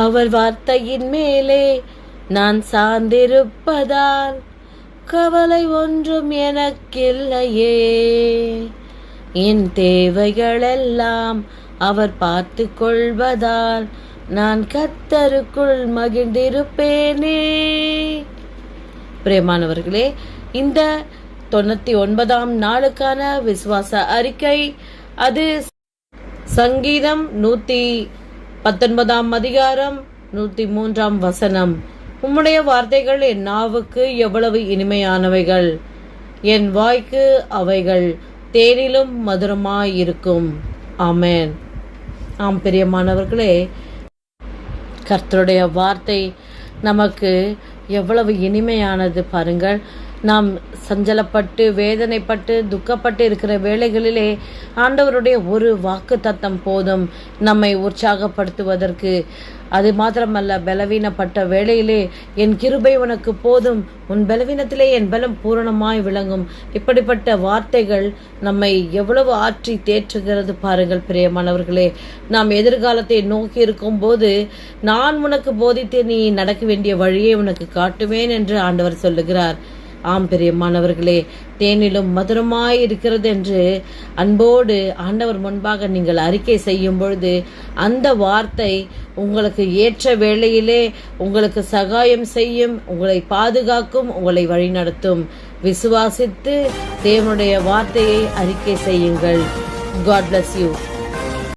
அவர் வார்த்தையின் மேலே நான் சார்ந்திருப்பதால் கவலை ஒன்றும் எனக்கில்லையே. என் தேவைகளெல்லாம் அவர் பார்த்து கொள்வதால் நான் கர்த்தருக்குள் மகிழ்ந்திருப்பேனே. பிரியமானவர்களே, இந்த 99ஆம் நாளுக்கான விசுவாச அறிக்கை, அது சங்கீதம் 119ஆம் அதிகாரம் 103ஆம் வசனம். உம்முடைய வார்த்தைகள் என் நாவுக்கு எவ்வளவு இனிமையானவைகள், என் வாய்க்கு அவைகள் தேனிலும் மதுரமாயிருக்கும். ஆமென். ஆம் பிரியமானவர்களே, கர்த்தருடைய வார்த்தை நமக்கு எவ்வளவு இனிமையானது பாருங்கள். நாம் சஞ்சலப்பட்டு வேதனைப்பட்டு துக்கப்பட்டு இருக்கிற வேளைகளிலே ஆண்டவருடைய ஒரு வாக்கு தத்தம் போதும் நம்மை உற்சாகப்படுத்துவதற்கு. அது மாத்திரமல்ல, பலவீனப்பட்ட வேளையிலே என் கிருபை உனக்கு போதும், உன் பலவீனத்திலே என் பலம் பூரணமாய் விளங்கும். இப்படிப்பட்ட வார்த்தைகள் நம்மை எவ்வளவு ஆற்றி தேற்றுகிறது பாருங்கள் பிரியமானவர்களே. நாம் எதிர்காலத்தை நோக்கி இருக்கும் போது நான் உனக்கு போதித்து நீ நடக்க வேண்டிய வழியை உனக்கு காட்டுவேன் என்று ஆண்டவர் சொல்லுகிறார். ஆம் பிரியமானவர்களே, தேனிலும் மதுரமாய் இருக்கிறது என்று அன்போடு ஆண்டவர் முன்பாக நீங்கள் அறிக்கை செய்யும் பொழுது அந்த வார்த்தை உங்களுக்கு ஏற்ற வேளையிலே உங்களுக்கு சகாயம் செய்யும், உங்களை பாதுகாக்கும், உங்களை வழிநடத்தும். விசுவாசித்து தேவனுடைய வார்த்தையை அறிக்கை செய்யுங்கள். God bless you.